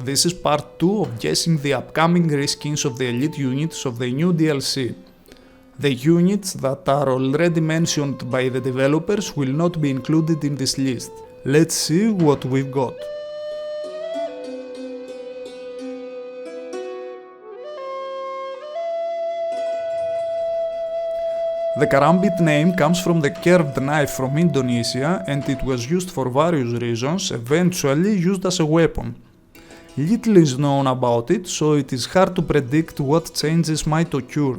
This is part 2 of guessing the upcoming reskins of the elite units of the new DLC. The units that are already mentioned by the developers will not be included in this list. Let's see what we've got. The Karambit name comes from the curved knife from Indonesia and it was used for various reasons, eventually used as a weapon. Little is known about it, so it is hard to predict what changes might occur.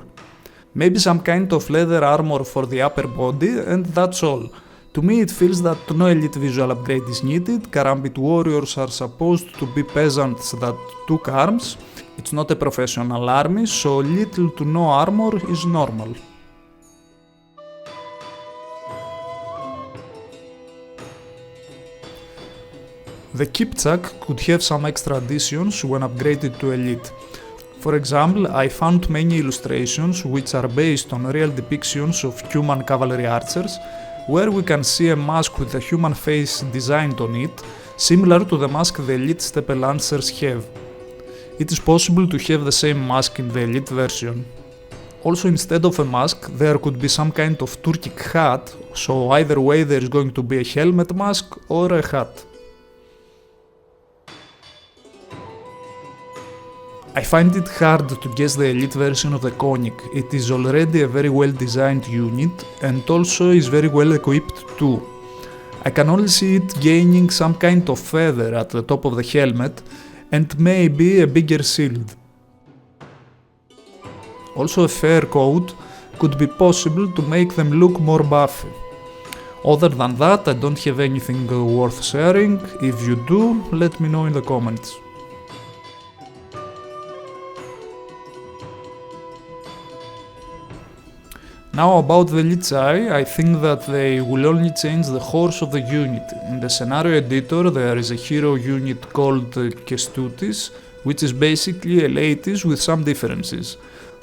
Maybe some kind of leather armor for the upper body, and that's all. To me it feels that no elite visual upgrade is needed. Karambit warriors are supposed to be peasants that took arms. It's not a professional army, so little to no armor is normal. The Kipchak could have some extra additions when upgraded to elite. For example, I found many illustrations which are based on real depictions of human cavalry archers, where we can see a mask with a human face designed on it, similar to the mask the elite steppe lancers have. It is possible to have the same mask in the elite version. Also, instead of a mask, there could be some kind of Turkic hat, so either way there is going to be a helmet mask or a hat. I find it hard to guess the elite version of the Konnik. It is already a very well designed unit and also is very well equipped too. I can only see it gaining some kind of feather at the top of the helmet and maybe a bigger shield. Also a fur coat could be possible to make them look more buffy. Other than that, I don't have anything worth sharing. If you do, let me know in the comments. Now about the Lichai, I think that they will only change the horse of the unit. In the scenario editor there is a hero unit called Kestutis, which is basically a Leitis with some differences.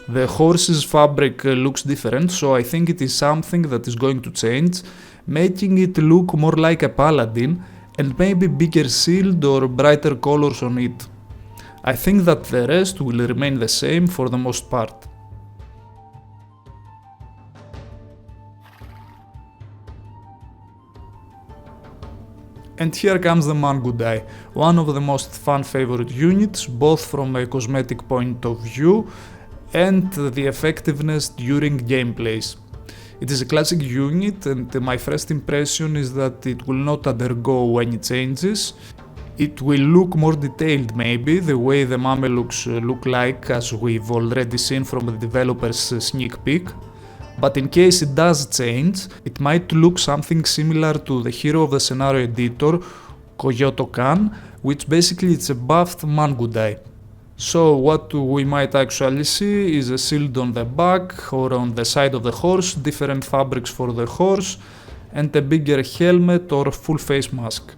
The horse's fabric looks different, so I think it is something that is going to change, making it look more like a paladin and maybe bigger shield or brighter colors on it. I think that the rest will remain the same for the most part. And here comes the Mangudai, one of the most fan favorite units, both from a cosmetic point of view and the effectiveness during gameplays. It is a classic unit and my first impression is that it will not undergo any changes. It will look more detailed maybe, the way the mamelukes look like as we've already seen from the developer's sneak peek. But in case it does change, it might look something similar to the hero of the scenario editor, Koyoto Khan, which basically it's a buffed Mangudai. So what we might actually see is a shield on the back or on the side of the horse, different fabrics for the horse, and a bigger helmet or full face mask.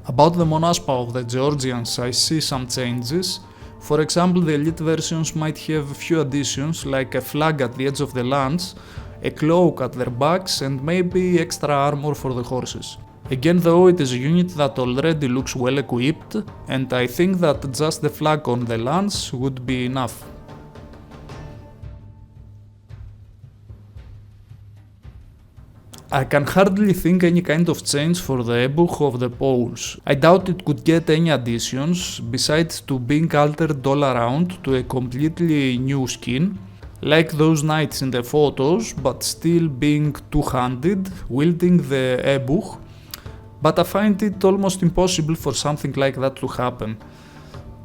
About the Monaspa of the Georgians, I see some changes. For example, the elite versions might have a few additions like a flag at the edge of the lance, a cloak at their backs and maybe extra armor for the horses. Again though, it is a unit that already looks well equipped and I think that just the flag on the lance would be enough. I can hardly think any kind of change for the Obuch of the poles. I doubt it could get any additions, besides to being altered all around to a completely new skin, like those knights in the photos, but still being two-handed, wielding the Obuch, but I find it almost impossible for something like that to happen.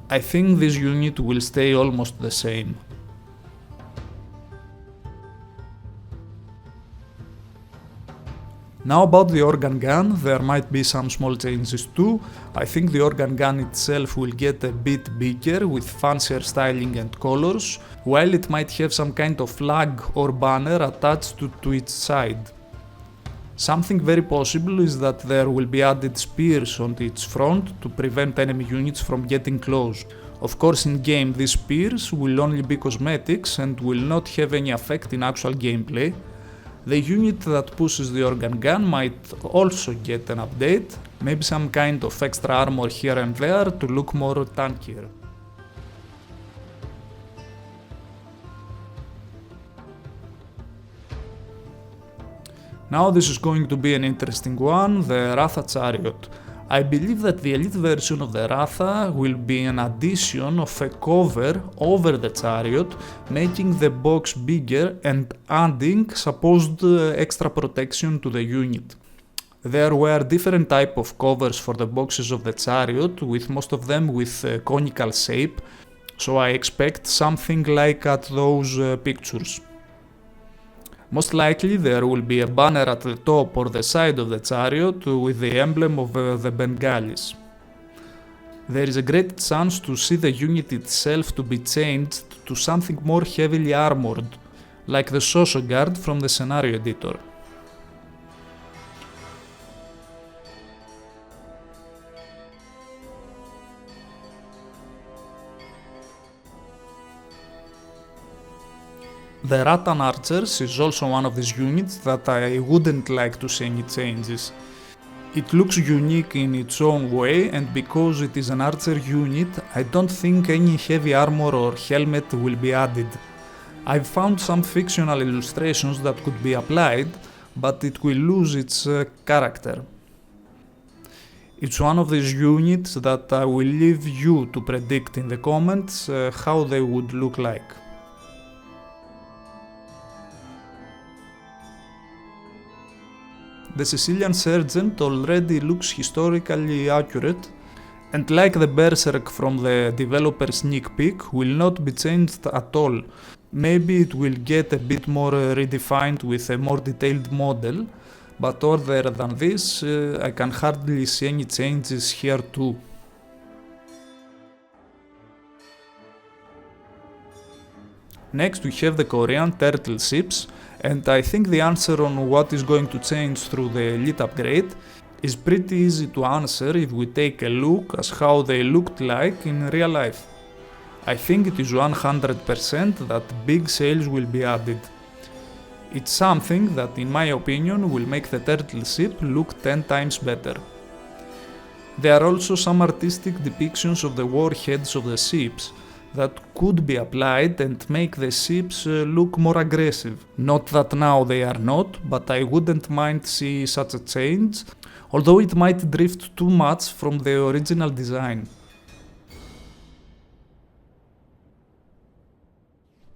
I think this unit will stay almost the same. Now about the organ gun, there might be some small changes too. I think the organ gun itself will get a bit bigger with fancier styling and colors, while it might have some kind of flag or banner attached to its side. Something very possible is that there will be added spears on its front to prevent enemy units from getting close. Of course, in game these spears will only be cosmetics and will not have any effect in actual gameplay. The unit that pushes the organ gun might also get an update, maybe some kind of extra armor here and there to look more tankier. Now this is going to be an interesting one, the Ratha chariot. I believe that the elite version of the Ratha will be an addition of a cover over the chariot, making the box bigger and adding supposed extra protection to the unit. There were different type of covers for the boxes of the chariot, with most of them with a conical shape, so I expect something like at those pictures. Most likely there will be a banner at the top or the side of the chariot with the emblem of the Bengalis. There is a great chance to see the unit itself to be changed to something more heavily armored, like the Shosho Guard from the scenario editor. The Ratan Archers is also one of these units that I wouldn't like to see any changes. It looks unique in its own way, and because it is an archer unit, I don't think any heavy armor or helmet will be added. I've found some fictional illustrations that could be applied, but it will lose its character. It's one of these units that I will leave you to predict in the comments how they would look like. The Sicilian sergeant already looks historically accurate, and like the berserk from the developer's sneak peek, will not be changed at all. Maybe it will get a bit more redefined with a more detailed model, but other than this, I can hardly see any changes here too. Next we have the Korean turtle ships, and I think the answer on what is going to change through the elite upgrade is pretty easy to answer if we take a look as how they looked like in real life. I think it is 100% that big sails will be added. It's something that in my opinion will make the turtle ship look 10 times better. There are also some artistic depictions of the warheads of the ships that could be applied and make the ships look more aggressive. Not that now they are not, but I wouldn't mind see such a change, although it might drift too much from the original design.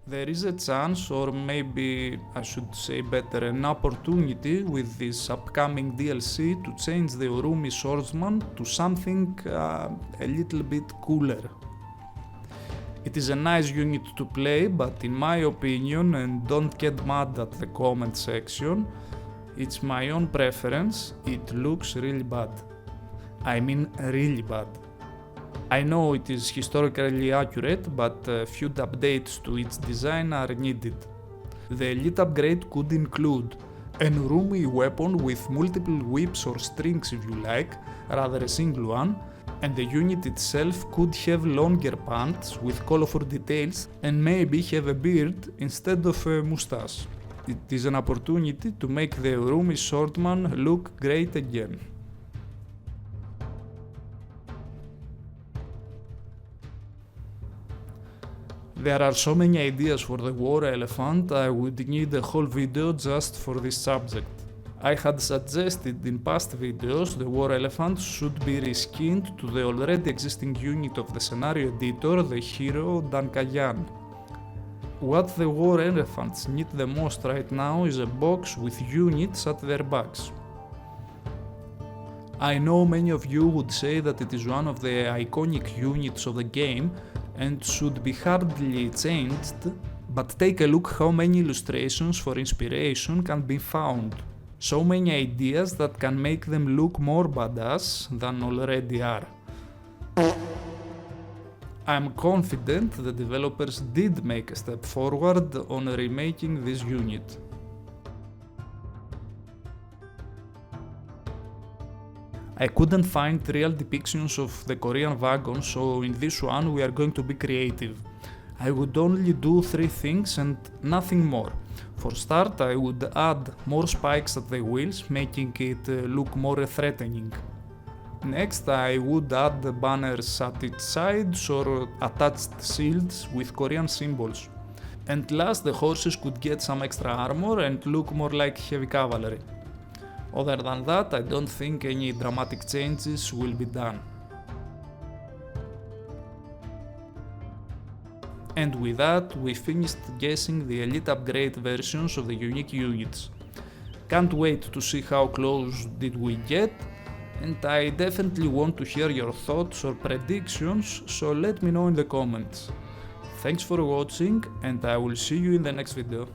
There is a chance, or maybe I should say better, an opportunity with this upcoming DLC to change the Urumi swordsman to something a little bit cooler. It is a nice unit to play, but in my opinion, and don't get mad at the comment section, it's my own preference, it looks really bad. I mean really bad. I know it is historically accurate, but a few updates to its design are needed. The elite upgrade could include an Urumi weapon with multiple whips or strings if you like, rather a single one, and the unit itself could have longer pants with colorful details and maybe have a beard instead of a mustache. It is an opportunity to make the Urumi swordsman look great again. There are so many ideas for the war elephant, I would need a whole video just for this subject. I had suggested in past videos the war elephant should be reskinned to the already existing unit of the scenario editor, the hero Dankayan. What the war elephants need the most right now is a box with units at their backs. I know many of you would say that it is one of the iconic units of the game and should be hardly changed, but take a look how many illustrations for inspiration can be found. So many ideas that can make them look more badass than already are. I'm confident the developers did make a step forward on remaking this unit. I couldn't find real depictions of the Korean wagon, so in this one we are going to be creative. I would only do 3 things and nothing more. For start, I would add more spikes at the wheels, making it look more threatening. Next, I would add the banners at its sides or attached shields with Korean symbols. And last, the horses could get some extra armor and look more like heavy cavalry. Other than that, I don't think any dramatic changes will be done. And with that, we finished guessing the elite upgrade versions of the unique units. Can't wait to see how close did we get, and I definitely want to hear your thoughts or predictions, so let me know in the comments. Thanks for watching, and I will see you in the next video.